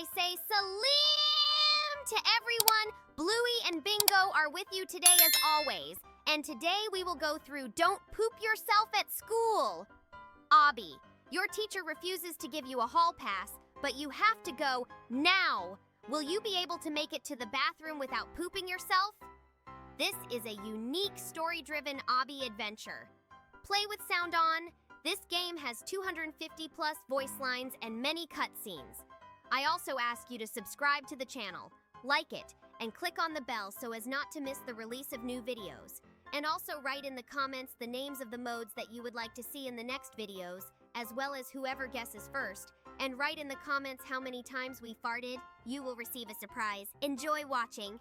I say salam to everyone. Bluey and Bingo are with you today as always. And today we will go through Don't Poop Yourself at School. Abby, your teacher refuses to give you a hall pass, but you have to go now. Will you be able to make it to the bathroom without pooping yourself? This is a unique story-driven Abby adventure. Play with sound on. This game has 250 plus voice lines and many cutscenes. I also ask you to subscribe to the channel, like it, and click on the bell so as not to miss the release of new videos. And also write in the comments the names of the modes that you would like to see in the next videos, as well as whoever guesses first. And write in the comments how many times we farted. You will receive a surprise. Enjoy watching.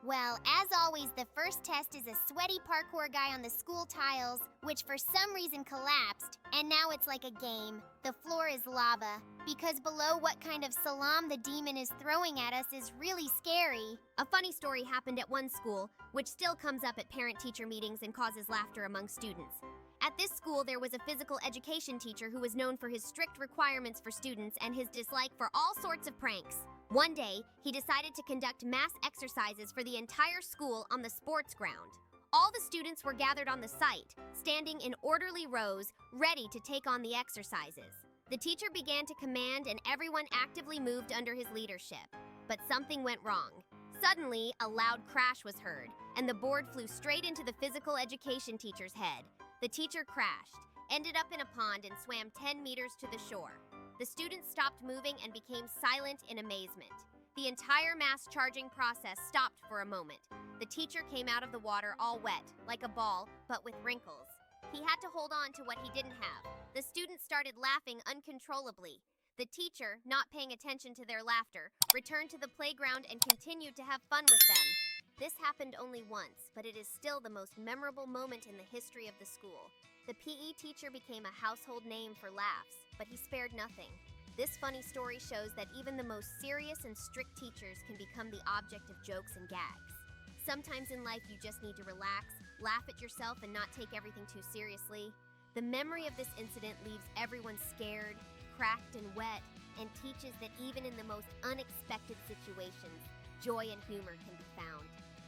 Well, as always, the first test is a sweaty parkour guy on the school tiles, which for some reason collapsed, and now it's like a game. The floor is lava, because below what kind of salam the demon is throwing at us is really scary. A funny story happened at one school, which still comes up at parent-teacher meetings and causes laughter among students. At this school, there was a physical education teacher who was known for his strict requirements for students and his dislike for all sorts of pranks. One day, he decided to conduct mass exercises for the entire school on the sports ground. All the students were gathered on the site, standing in orderly rows, ready to take on the exercises. The teacher began to command and everyone actively moved under his leadership. But something went wrong. Suddenly, a loud crash was heard, and the board flew straight into the physical education teacher's head. The teacher crashed, ended up in a pond, and swam 10 meters to the shore. The students stopped moving and became silent in amazement. The entire mass charging process stopped for a moment. The teacher came out of the water all wet, like a ball, but with wrinkles. He had to hold on to what he didn't have. The students started laughing uncontrollably. The teacher, not paying attention to their laughter, returned to the playground and continued to have fun with them. This happened only once, but it is still the most memorable moment in the history of the school. The PE teacher became a household name for laughs, but he spared nothing. This funny story shows that even the most serious and strict teachers can become the object of jokes and gags. Sometimes in life you just need to relax, laugh at yourself, and not take everything too seriously. The memory of this incident leaves everyone scared, cracked, and wet, and teaches that even in the most unexpected situations, joy and humor can be found.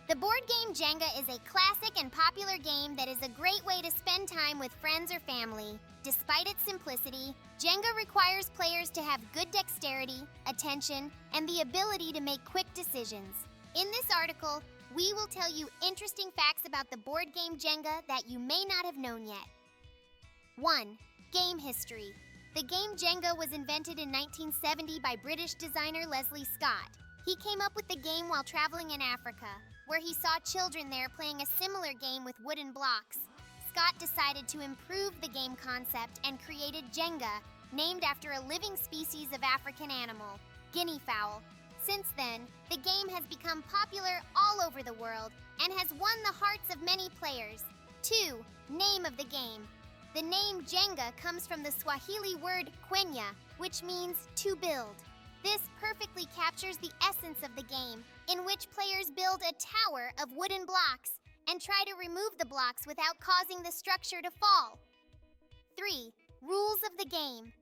The board game Jenga is a classic and popular game that is a great way to spend time with friends or family. Despite its simplicity, Jenga requires players to have good dexterity, attention, and the ability to make quick decisions. In this article, we will tell you interesting facts about the board game Jenga that you may not have known yet. 1. Game history. The game Jenga was invented in 1970 by British designer Leslie Scott. He came up with the game while traveling in Africa, where he saw children there playing a similar game with wooden blocks. Scott decided to improve the game concept and created Jenga, named after a living species of African animal, guinea fowl. Since then, the game has become popular all over the world and has won the hearts of many players. 2. Name of the game. The name Jenga comes from the Swahili word kwenya, which means to build. This perfectly captures the essence of the game, in which players build a tower of wooden blocks and try to remove the blocks without causing the structure to fall. 3. Rules of the game.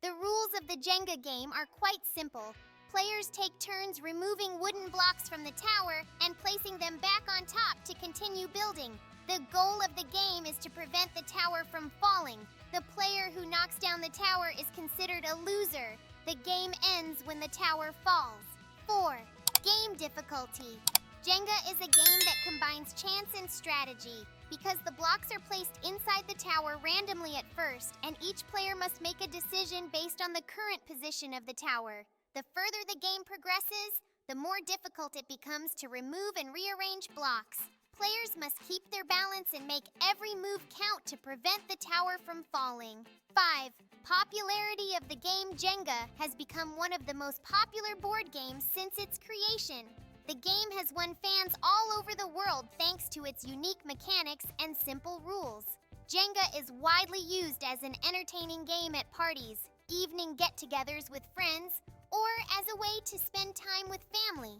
The rules of the Jenga game are quite simple. Players take turns removing wooden blocks from the tower and placing them back on top to continue building. The goal of the game is to prevent the tower from falling. The player who knocks down the tower is considered a loser. The game ends when the tower falls. 4. Game difficulty. Jenga is a game that combines chance and strategy because the blocks are placed inside the tower randomly at first, and each player must make a decision based on the current position of the tower. The further the game progresses, the more difficult it becomes to remove and rearrange blocks. Players must keep their balance and make every move count to prevent the tower from falling. 5. Popularity of the game Jenga has become one of the most popular board games since its creation. The game has won fans all over the world thanks to its unique mechanics and simple rules. Jenga is widely used as an entertaining game at parties, evening get-togethers with friends, or as a way to spend time with family.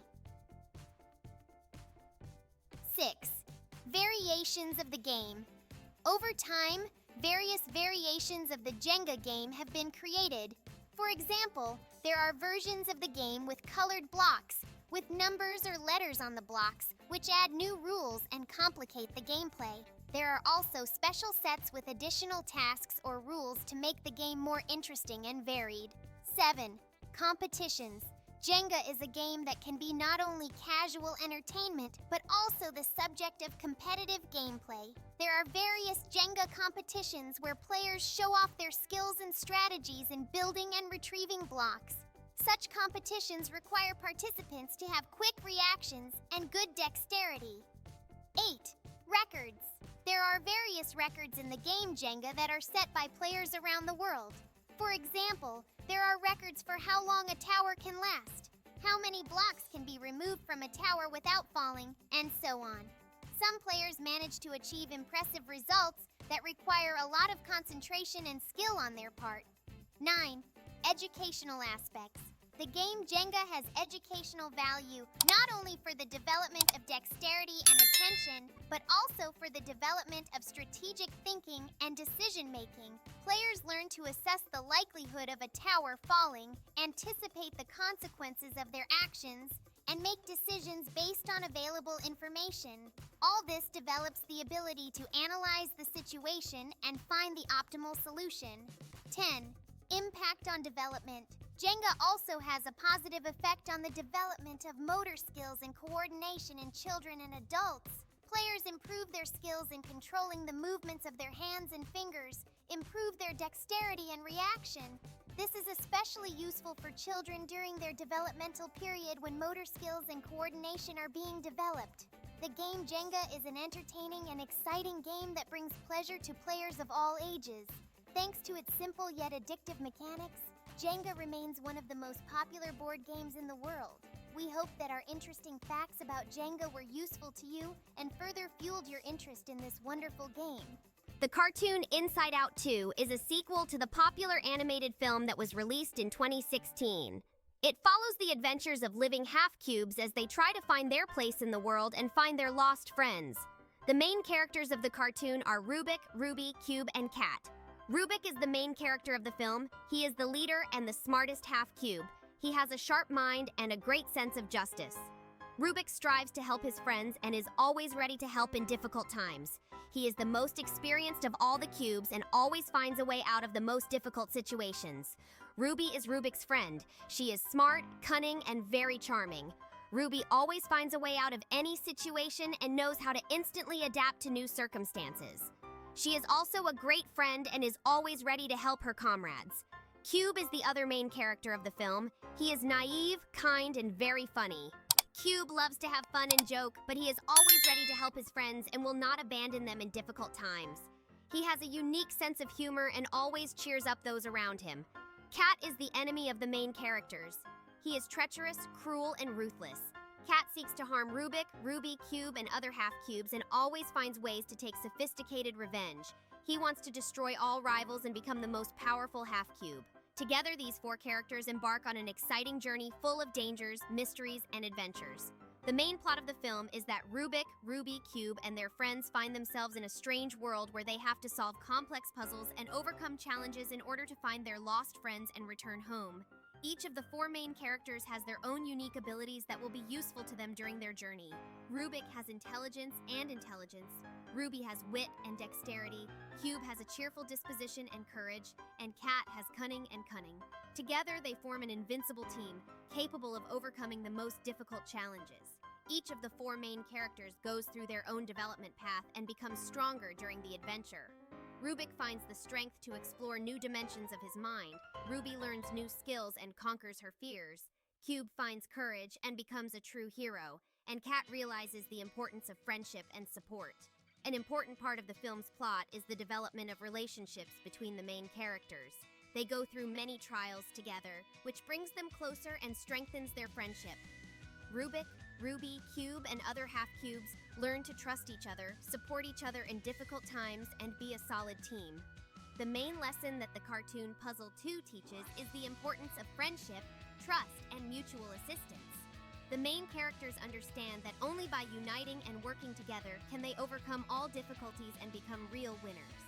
6. Variations of the game. Over time, various variations of the Jenga game have been created. For example, There are versions of the game with colored blocks, with numbers or letters on the blocks, which add new rules and complicate the gameplay. There are also special sets with additional tasks or rules to make the game more interesting and varied. 7. Competitions. Jenga is a game that can be not only casual entertainment, but also the subject of competitive gameplay. There are various Jenga competitions where players show off their skills and strategies in building and retrieving blocks. Such competitions require participants to have quick reactions and good dexterity. 8. Records. There are various records in the game Jenga that are set by players around the world. For example, there are records for how long a tower can last, how many blocks can be removed from a tower without falling, and so on. Some players manage to achieve impressive results that require a lot of concentration and skill on their part. 9. Educational aspects. The game Jenga has educational value not only for the development of dexterity and attention, but also for the development of strategic thinking and decision-making. Players learn to assess the likelihood of a tower falling, anticipate the consequences of their actions, and make decisions based on available information. All this develops the ability to analyze the situation and find the optimal solution. 10. Impact on development. Jenga also has a positive effect on the development of motor skills and coordination in children and adults. Players improve their skills in controlling the movements of their hands and fingers, improve their dexterity and reaction. This is especially useful for children during their developmental period when motor skills and coordination are being developed. The game Jenga is an entertaining and exciting game that brings pleasure to players of all ages. Thanks to its simple yet addictive mechanics, Jenga remains one of the most popular board games in the world. We hope that our interesting facts about Jenga were useful to you and further fueled your interest in this wonderful game. The cartoon Inside Out 2 is a sequel to the popular animated film that was released in 2016. It follows the adventures of living half-cubes as they try to find their place in the world and find their lost friends. The main characters of the cartoon are Rubik, Ruby, Cube, and Cat. Rubik is the main character of the film. He is the leader and the smartest half-cube. He has a sharp mind and a great sense of justice. Rubik strives to help his friends and is always ready to help in difficult times. He is the most experienced of all the cubes and always finds a way out of the most difficult situations. Ruby is Rubik's friend. She is smart, cunning, and very charming. Ruby always finds a way out of any situation and knows how to instantly adapt to new circumstances. She is also a great friend and is always ready to help her comrades. Cube is the other main character of the film. He is naive, kind, and very funny. Cube loves to have fun and joke, but he is always ready to help his friends and will not abandon them in difficult times. He has a unique sense of humor and always cheers up those around him. Cat is the enemy of the main characters. He is treacherous, cruel, and ruthless. Cat seeks to harm Rubik, Ruby, Cube, and other half-cubes and always finds ways to take sophisticated revenge. He wants to destroy all rivals and become the most powerful half-cube. Together, these four characters embark on an exciting journey full of dangers, mysteries, and adventures. The main plot of the film is that Rubik, Ruby, Cube, and their friends find themselves in a strange world where they have to solve complex puzzles and overcome challenges in order to find their lost friends and return home. Each of the four main characters has their own unique abilities that will be useful to them during their journey. Rubik has intelligence and intelligence. Ruby has wit and dexterity. Cube has a cheerful disposition and courage. And Cat has cunning and cunning. Together, they form an invincible team, capable of overcoming the most difficult challenges. Each of the four main characters goes through their own development path and becomes stronger during the adventure. Rubik finds the strength to explore new dimensions of his mind. Ruby learns new skills and conquers her fears. Cube finds courage and becomes a true hero. And Cat realizes the importance of friendship and support. An important part of the film's plot is the development of relationships between the main characters. They go through many trials together, which brings them closer and strengthens their friendship. Rubik, Ruby, Cube, and other half-cubes learn to trust each other, support each other in difficult times, and be a solid team. The main lesson that the cartoon Puzzle 2 teaches is the importance of friendship, trust, and mutual assistance. The main characters understand that only by uniting and working together can they overcome all difficulties and become real winners.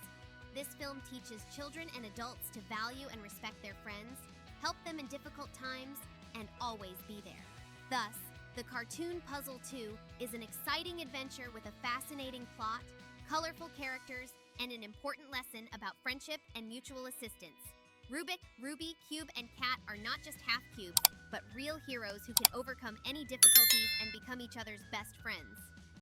This film teaches children and adults to value and respect their friends, help them in difficult times, and always be there. Thus, the cartoon Puzzle 2 is an exciting adventure with a fascinating plot, colorful characters, and an important lesson about friendship and mutual assistance. Rubik, Ruby, Cube, and Cat are not just half cubes, but real heroes who can overcome any difficulties and become each other's best friends.